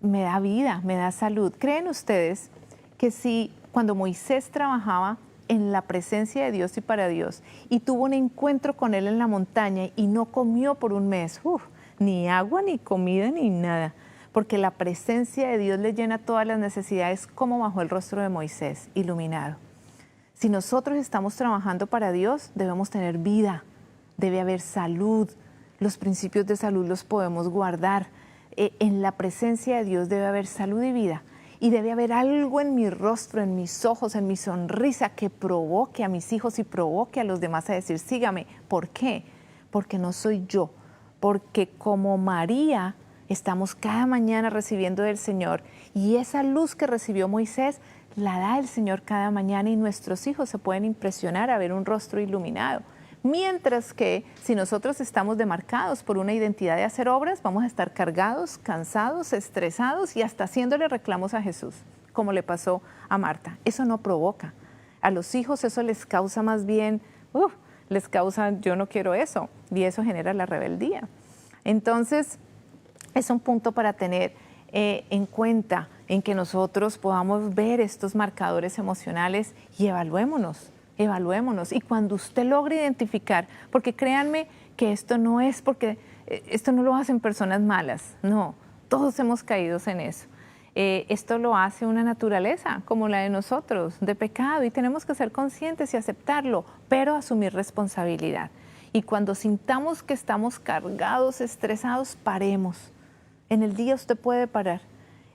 me da vida, me da salud. ¿Creen ustedes que si cuando Moisés trabajaba en la presencia de Dios y para Dios, y tuvo un encuentro con Él en la montaña y no comió por un mes, ni agua, ni comida, ni nada, porque la presencia de Dios le llena todas las necesidades, como bajó el rostro de Moisés, iluminado? Si nosotros estamos trabajando para Dios, debemos tener vida, debe haber salud. Los principios de salud los podemos guardar. En la presencia de Dios debe haber salud y vida. Y debe haber algo en mi rostro, en mis ojos, en mi sonrisa, que provoque a mis hijos y provoque a los demás a decir, sígame. ¿Por qué? Porque no soy yo. Porque como María, estamos cada mañana recibiendo del Señor. Y esa luz que recibió Moisés, la da el Señor cada mañana, y nuestros hijos se pueden impresionar a ver un rostro iluminado. Mientras que si nosotros estamos demarcados por una identidad de hacer obras, vamos a estar cargados, cansados, estresados y hasta haciéndole reclamos a Jesús, como le pasó a Marta. Eso no provoca. A los hijos eso les causa más bien, les causa, yo no quiero eso, y eso genera la rebeldía. Entonces, es un punto para tener en cuenta, en que nosotros podamos ver estos marcadores emocionales y evaluémonos. Y cuando usted logre identificar, porque créanme que esto no es porque, esto no lo hacen personas malas, no, todos hemos caído en eso. Esto lo hace una naturaleza como la de nosotros, de pecado, y tenemos que ser conscientes y aceptarlo, pero asumir responsabilidad. Y cuando sintamos que estamos cargados, estresados, paremos. En el día usted puede parar.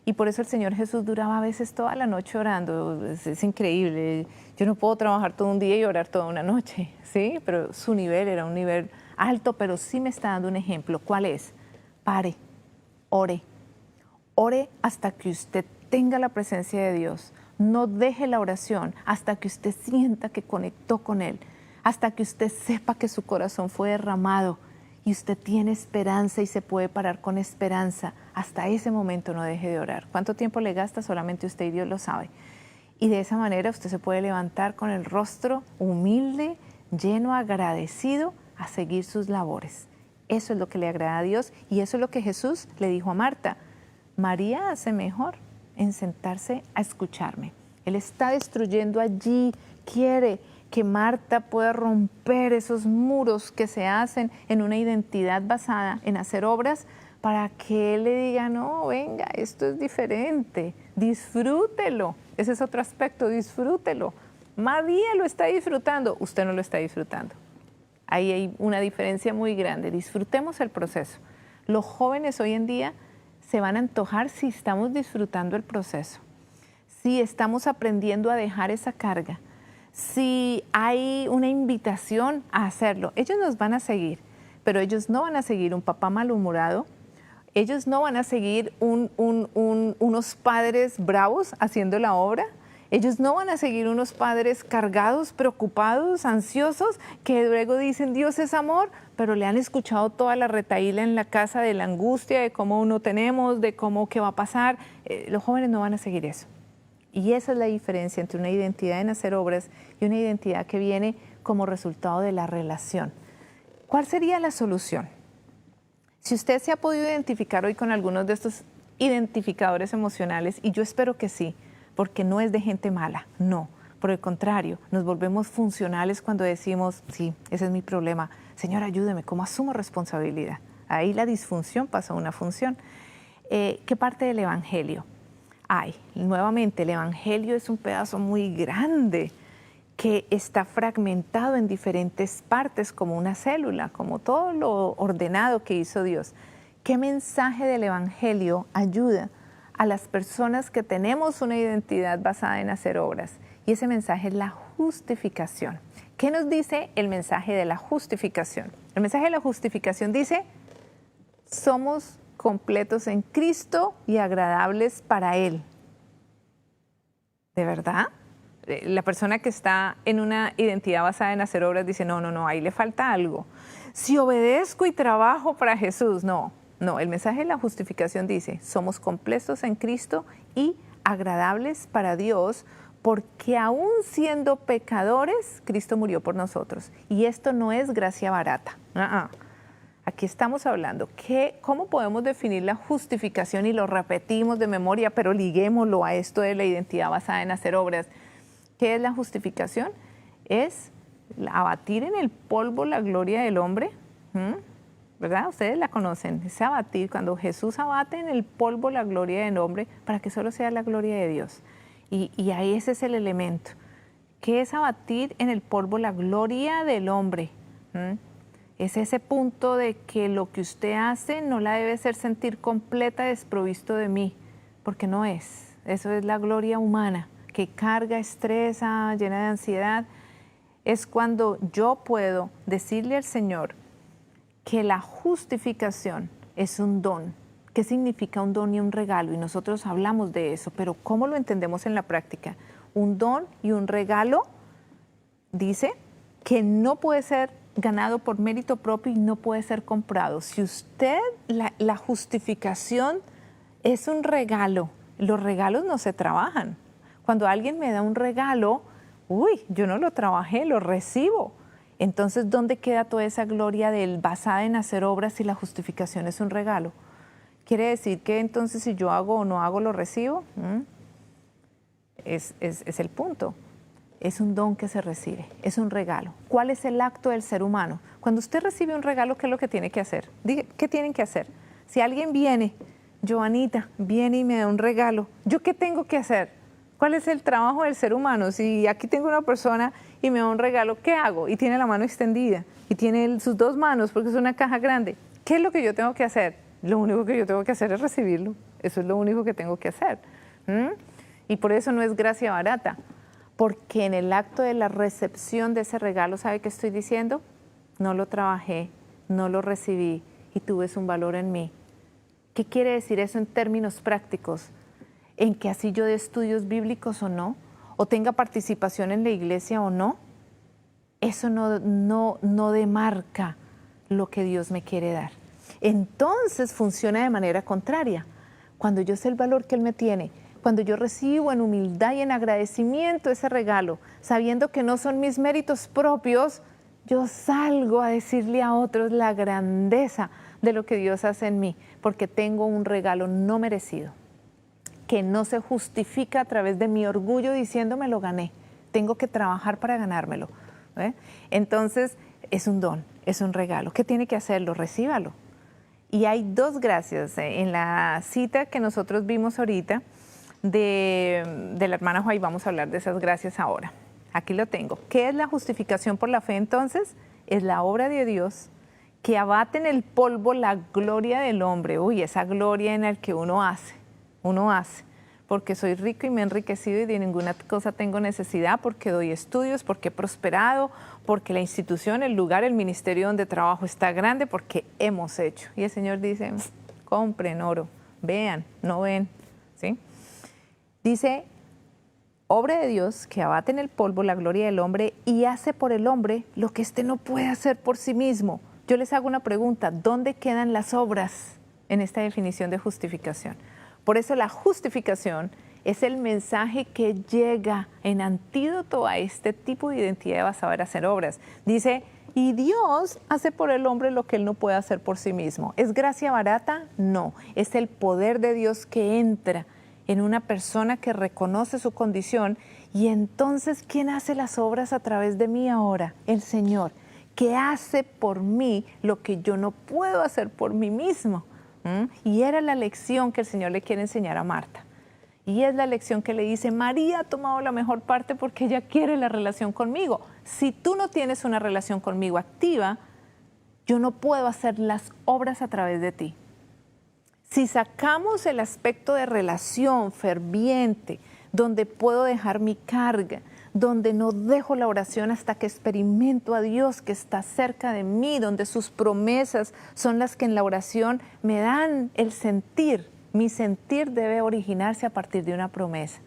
Y por eso el Señor Jesús duraba a veces toda la noche orando. Es increíble. Yo no puedo trabajar todo un día y orar toda una noche, ¿sí? Pero su nivel era un nivel alto, pero sí me está dando un ejemplo. ¿Cuál es? Pare, ore. Ore hasta que usted tenga la presencia de Dios. No deje la oración hasta que usted sienta que conectó con Él. Hasta que usted sepa que su corazón fue derramado y usted tiene esperanza y se puede parar con esperanza. Hasta ese momento no deje de orar. ¿Cuánto tiempo le gasta? Solamente usted y Dios lo sabe. Y de esa manera usted se puede levantar con el rostro humilde, lleno, agradecido, a seguir sus labores. Eso es lo que le agrada a Dios, y eso es lo que Jesús le dijo a Marta. María hace mejor en sentarse a escucharme. Él está destruyendo allí, quiere que Marta pueda romper esos muros que se hacen en una identidad basada en hacer obras, para que Él le diga, no, venga, esto es diferente, disfrútelo. Ese es otro aspecto, disfrútelo. María lo está disfrutando, usted no lo está disfrutando. Ahí hay una diferencia muy grande. Disfrutemos el proceso. Los jóvenes hoy en día se van a antojar si estamos disfrutando el proceso, si estamos aprendiendo a dejar esa carga, si hay una invitación a hacerlo. Ellos nos van a seguir, pero ellos no van a seguir un papá malhumorado, ellos no van a seguir unos padres bravos haciendo la obra, ellos no van a seguir unos padres cargados, preocupados, ansiosos, que luego dicen Dios es amor, pero le han escuchado toda la retahíla en la casa de la angustia, de cómo no tenemos, de cómo qué va a pasar. Los jóvenes no van a seguir eso. Y esa es la diferencia entre una identidad en hacer obras y una identidad que viene como resultado de la relación. ¿Cuál sería la solución? Si usted se ha podido identificar hoy con algunos de estos identificadores emocionales, y yo espero que sí, porque no es de gente mala, no. Por el contrario, nos volvemos funcionales cuando decimos, sí, ese es mi problema. Señor, ayúdeme, ¿cómo asumo responsabilidad? Ahí la disfunción pasa a una función. ¿Qué parte del Evangelio hay? Nuevamente, el Evangelio es un pedazo muy grande que está fragmentado en diferentes partes como una célula, como todo lo ordenado que hizo Dios. ¿Qué mensaje del Evangelio ayuda a las personas que tenemos una identidad basada en hacer obras? Y ese mensaje es la justificación. ¿Qué nos dice el mensaje de la justificación? El mensaje de la justificación dice, somos completos en Cristo y agradables para Él. ¿De verdad? La persona que está en una identidad basada en hacer obras dice, no, ahí le falta algo. Si obedezco y trabajo para Jesús, no, el mensaje de la justificación dice, somos completos en Cristo y agradables para Dios, porque aún siendo pecadores, Cristo murió por nosotros. Y esto no es gracia barata. Aquí estamos hablando, ¿cómo podemos definir la justificación? Y lo repetimos de memoria, pero liguémoslo a esto de la identidad basada en hacer obras. ¿Qué es la justificación? Es abatir en el polvo la gloria del hombre, ¿verdad? Ustedes la conocen, es abatir, cuando Jesús abate en el polvo la gloria del hombre para que solo sea la gloria de Dios. Y ahí ese es el elemento. ¿Qué es abatir en el polvo la gloria del hombre? Es ese punto de que lo que usted hace no la debe hacer sentir completa, desprovisto de mí, porque no es. Eso es la gloria humana, que carga, estresa, llena de ansiedad. Es cuando yo puedo decirle al Señor que la justificación es un don. ¿Qué significa un don y un regalo? Y nosotros hablamos de eso, pero ¿cómo lo entendemos en la práctica? Un don y un regalo dice que no puede ser ganado por mérito propio y no puede ser comprado. Si usted, la justificación es un regalo, los regalos no se trabajan. Cuando alguien me da un regalo, yo no lo trabajé, lo recibo. Entonces, ¿dónde queda toda esa gloria basada en hacer obras si la justificación es un regalo? ¿Quiere decir que entonces si yo hago o no hago, lo recibo? Es el punto. Es un don que se recibe, es un regalo. ¿Cuál es el acto del ser humano? Cuando usted recibe un regalo, ¿qué es lo que tiene que hacer? ¿Qué tienen que hacer? Si alguien viene, Joanita, viene y me da un regalo, ¿yo qué tengo que hacer? ¿Cuál es el trabajo del ser humano? Si aquí tengo una persona y me da un regalo, ¿qué hago? Y tiene la mano extendida y tiene sus dos manos porque es una caja grande. ¿Qué es lo que yo tengo que hacer? Lo único que yo tengo que hacer es recibirlo. Eso es lo único que tengo que hacer. Y por eso no es gracia barata. Porque en el acto de la recepción de ese regalo, ¿sabe qué estoy diciendo? No lo trabajé, no lo recibí y tuve un valor en mí. ¿Qué quiere decir eso en términos prácticos? En que así yo dé estudios bíblicos o no, o tenga participación en la iglesia o no, eso no demarca lo que Dios me quiere dar. Entonces funciona de manera contraria. Cuando yo sé el valor que Él me tiene, cuando yo recibo en humildad y en agradecimiento ese regalo, sabiendo que no son mis méritos propios, yo salgo a decirle a otros la grandeza de lo que Dios hace en mí, porque tengo un regalo no merecido, que no se justifica a través de mi orgullo diciendo me lo gané, tengo que trabajar para ganármelo. Entonces es un don, es un regalo. ¿Qué tiene que hacerlo? Recíbalo. Y hay dos gracias. En la cita que nosotros vimos ahorita, de la hermana Juay, vamos a hablar de esas gracias ahora. Aquí lo tengo. ¿Qué es la justificación por la fe entonces? Es la obra de Dios que abaten el polvo la gloria del hombre. Uy, esa gloria en la que uno hace, porque soy rico y me he enriquecido y de ninguna cosa tengo necesidad, porque doy estudios, porque he prosperado, porque la institución, el lugar, el ministerio donde trabajo está grande, porque hemos hecho. Y el Señor dice, compren oro, vean, no ven, ¿sí? Dice, obra de Dios que abate en el polvo la gloria del hombre y hace por el hombre lo que éste no puede hacer por sí mismo. Yo les hago una pregunta, ¿dónde quedan las obras en esta definición de justificación? Por eso la justificación es el mensaje que llega en antídoto a este tipo de identidad basada en hacer obras. Dice, y Dios hace por el hombre lo que él no puede hacer por sí mismo. ¿Es gracia barata? No, es el poder de Dios que entra en una persona que reconoce su condición y entonces, ¿quién hace las obras a través de mí ahora? El Señor, que hace por mí lo que yo no puedo hacer por mí mismo. Y era la lección que el Señor le quiere enseñar a Marta. Y es la lección que le dice, María ha tomado la mejor parte porque ella quiere la relación conmigo. Si tú no tienes una relación conmigo activa, yo no puedo hacer las obras a través de ti. Si sacamos el aspecto de relación ferviente, donde puedo dejar mi carga, donde no dejo la oración hasta que experimento a Dios que está cerca de mí, donde sus promesas son las que en la oración me dan el sentir. Mi sentir debe originarse a partir de una promesa.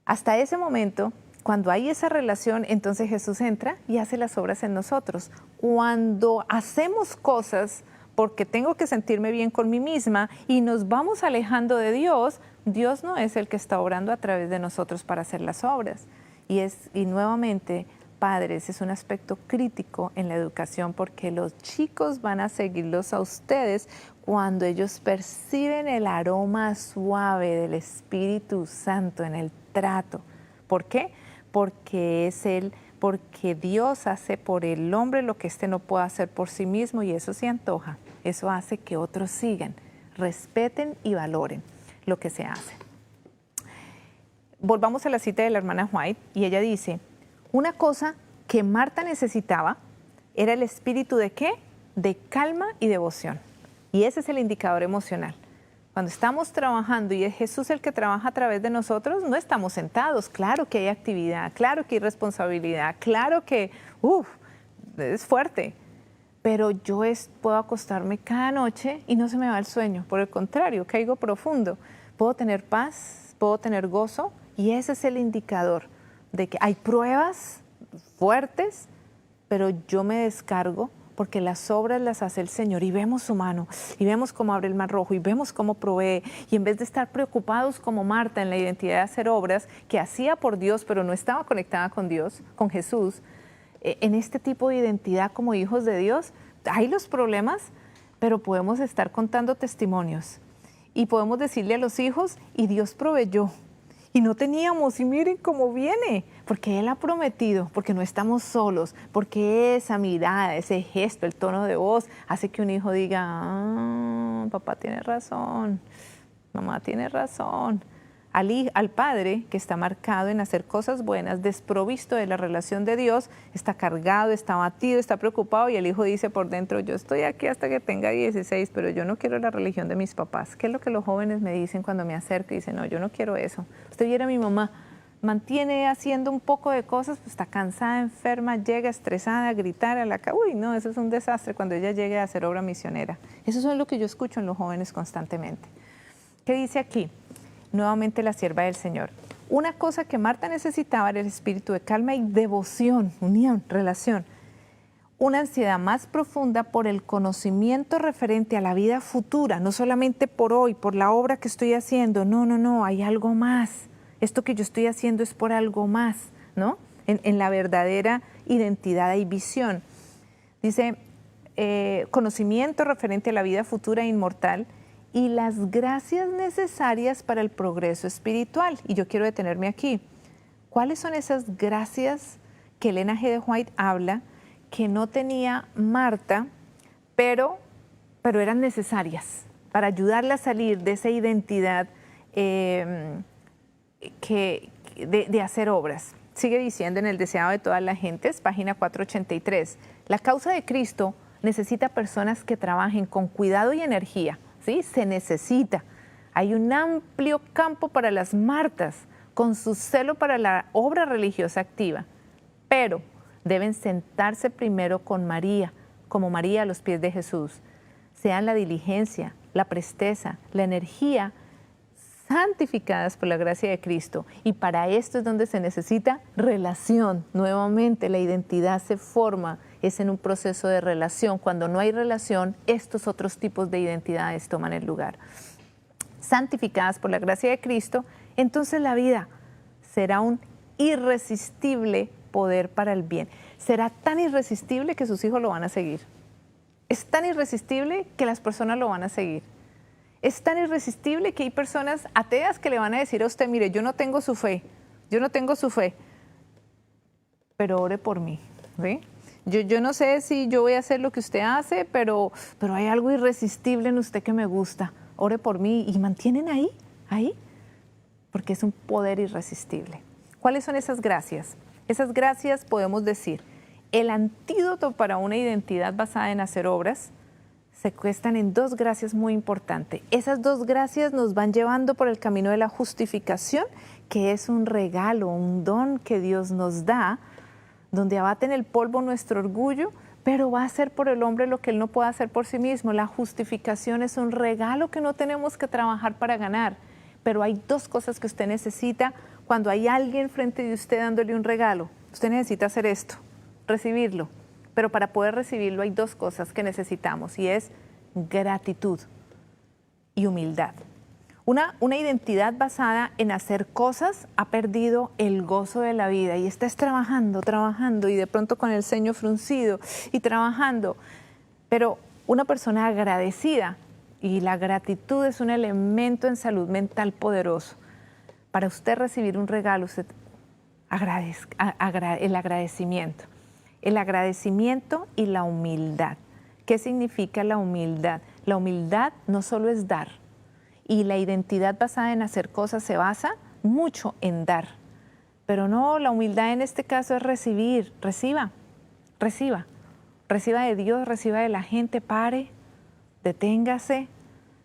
Hasta ese momento, cuando hay esa relación, entonces Jesús entra y hace las obras en nosotros. Cuando hacemos cosas porque tengo que sentirme bien con mí misma y nos vamos alejando de Dios, Dios no es el que está obrando a través de nosotros para hacer las obras. Y nuevamente, padres, es un aspecto crítico en la educación porque los chicos van a seguirlos a ustedes cuando ellos perciben el aroma suave del Espíritu Santo en el trato. ¿Por qué? Porque Dios hace por el hombre lo que éste no puede hacer por sí mismo y eso se antoja. Eso hace que otros sigan, respeten y valoren lo que se hace. Volvamos a la cita de la hermana White y ella dice, una cosa que Marta necesitaba era el espíritu ¿de qué? De calma y devoción. Y ese es el indicador emocional. Cuando estamos trabajando y es Jesús el que trabaja a través de nosotros, no estamos sentados. Claro que hay actividad, claro que hay responsabilidad, claro que es fuerte. Pero yo puedo acostarme cada noche y no se me va el sueño. Por el contrario, caigo profundo. Puedo tener paz, puedo tener gozo y ese es el indicador de que hay pruebas fuertes, pero yo me descargo porque las obras las hace el Señor y vemos su mano y vemos cómo abre el mar rojo y vemos cómo provee. Y en vez de estar preocupados como Marta en la identidad de hacer obras que hacía por Dios, pero no estaba conectada con Dios, con Jesús, en este tipo de identidad como hijos de Dios, hay los problemas, pero podemos estar contando testimonios y podemos decirle a los hijos, y Dios proveyó, y no teníamos, y miren cómo viene, porque Él ha prometido, porque no estamos solos, porque esa mirada, ese gesto, el tono de voz, hace que un hijo diga, papá tiene razón, mamá tiene razón. Al padre que está marcado en hacer cosas buenas, desprovisto de la relación de Dios, está cargado, está abatido, está preocupado y el hijo dice por dentro, yo estoy aquí hasta que tenga 16, pero yo no quiero la religión de mis papás. ¿Qué es lo que los jóvenes me dicen cuando me acerco y dicen, no, yo no quiero eso? Usted viera a mi mamá, mantiene haciendo un poco de cosas, pues está cansada, enferma, llega estresada a gritar a la calle. Uy, no, eso es un desastre cuando ella llegue a hacer obra misionera. Eso es lo que yo escucho en los jóvenes constantemente. ¿Qué dice aquí? Nuevamente la sierva del Señor. Una cosa que Marta necesitaba era el espíritu de calma y devoción, unión, relación. Una ansiedad más profunda por el conocimiento referente a la vida futura, no solamente por hoy, por la obra que estoy haciendo. No, hay algo más. Esto que yo estoy haciendo es por algo más, ¿no? En la verdadera identidad y visión. Dice, conocimiento referente a la vida futura e inmortal, y las gracias necesarias para el progreso espiritual. Y yo quiero detenerme aquí. ¿Cuáles son esas gracias que Elena G. de White habla que no tenía Marta, pero eran necesarias para ayudarla a salir de esa identidad de hacer obras? Sigue diciendo en El deseado de todas las gentes, página 483. La causa de Cristo necesita personas que trabajen con cuidado y energía, ¿sí? Se necesita. Hay un amplio campo para las Martas, con su celo para la obra religiosa activa, pero deben sentarse primero con María, como María a los pies de Jesús. Sean la diligencia, la presteza, la energía santificadas por la gracia de Cristo. Y para esto es donde se necesita relación. Nuevamente, la identidad se forma, es en un proceso de relación. Cuando no hay relación, estos otros tipos de identidades toman el lugar. Santificadas por la gracia de Cristo, entonces la vida será un irresistible poder para el bien. Será tan irresistible que sus hijos lo van a seguir. Es tan irresistible que las personas lo van a seguir. Es tan irresistible que hay personas ateas que le van a decir a usted, mire, yo no tengo su fe, pero ore por mí, ¿sí? Yo no sé si yo voy a hacer lo que usted hace, pero hay algo irresistible en usted que me gusta. Ore por mí y mantienen ahí, porque es un poder irresistible. ¿Cuáles son esas gracias? Esas gracias podemos decir, el antídoto para una identidad basada en hacer obras se cuestan en dos gracias muy importantes. Esas dos gracias nos van llevando por el camino de la justificación, que es un regalo, un don que Dios nos da, donde abate en el polvo nuestro orgullo, pero va a hacer por el hombre lo que él no puede hacer por sí mismo. La justificación es un regalo que no tenemos que trabajar para ganar, pero hay dos cosas que usted necesita cuando hay alguien frente de usted dándole un regalo. Usted necesita hacer esto, recibirlo. Pero para poder recibirlo hay dos cosas que necesitamos y es gratitud y humildad. Una identidad basada en hacer cosas ha perdido el gozo de la vida y estás trabajando y de pronto con el ceño fruncido y trabajando. Pero una persona agradecida, y la gratitud es un elemento en salud mental poderoso. Para usted recibir un regalo, usted el agradecimiento. El agradecimiento y la humildad. ¿Qué significa la humildad? La humildad no solo es dar, y la identidad basada en hacer cosas se basa mucho en dar. Pero no, la humildad en este caso es recibir. Reciba de Dios, reciba de la gente, pare, deténgase,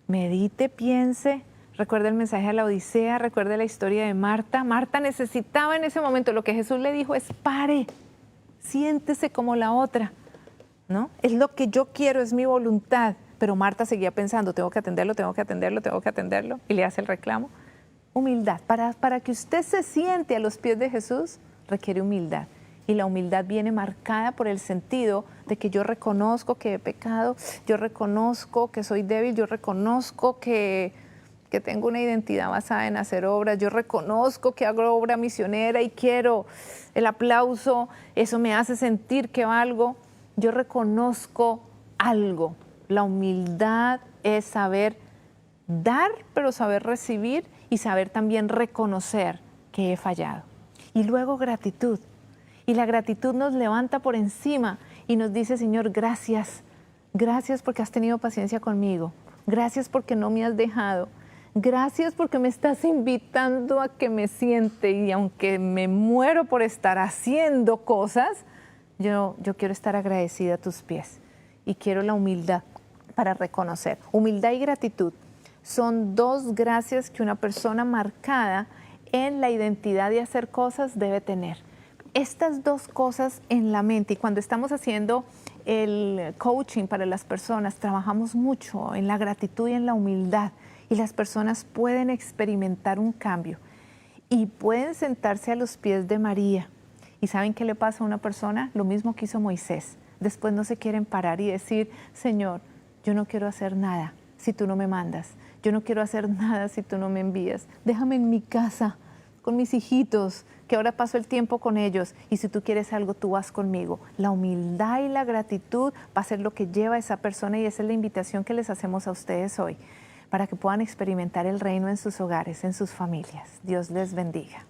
medite, piense. Recuerde el mensaje de la Odisea, recuerde la historia de Marta. Marta necesitaba en ese momento, lo que Jesús le dijo es pare. Siéntese como la otra, ¿no? Es lo que yo quiero, es mi voluntad. Pero Marta seguía pensando, tengo que atenderlo, y le hace el reclamo. Humildad. Para que usted se siente a los pies de Jesús, requiere humildad. Y la humildad viene marcada por el sentido de que yo reconozco que he pecado, yo reconozco que soy débil, yo reconozco que tengo una identidad basada en hacer obras, yo reconozco que hago obra misionera y quiero el aplauso, eso me hace sentir que valgo, yo reconozco algo. La humildad es saber dar, pero saber recibir y saber también reconocer que he fallado. Y luego gratitud. Y la gratitud nos levanta por encima y nos dice, Señor, gracias. Gracias porque has tenido paciencia conmigo. Gracias porque no me has dejado. Gracias porque me estás invitando a que me siente y aunque me muero por estar haciendo cosas, yo quiero estar agradecida a tus pies y quiero la humildad para reconocer. Humildad y gratitud son dos gracias que una persona marcada en la identidad de hacer cosas debe tener. Estas dos cosas en la mente, y cuando estamos haciendo el coaching para las personas, trabajamos mucho en la gratitud y en la humildad. Y las personas pueden experimentar un cambio y pueden sentarse a los pies de María. ¿Y saben qué le pasa a una persona? Lo mismo que hizo Moisés. Después no se quieren parar y decir, Señor, yo no quiero hacer nada si tú no me mandas. Yo no quiero hacer nada si tú no me envías. Déjame en mi casa con mis hijitos, que ahora paso el tiempo con ellos. Y si tú quieres algo, tú vas conmigo. La humildad y la gratitud va a ser lo que lleva a esa persona y esa es la invitación que les hacemos a ustedes hoy, para que puedan experimentar el reino en sus hogares, en sus familias. Dios les bendiga.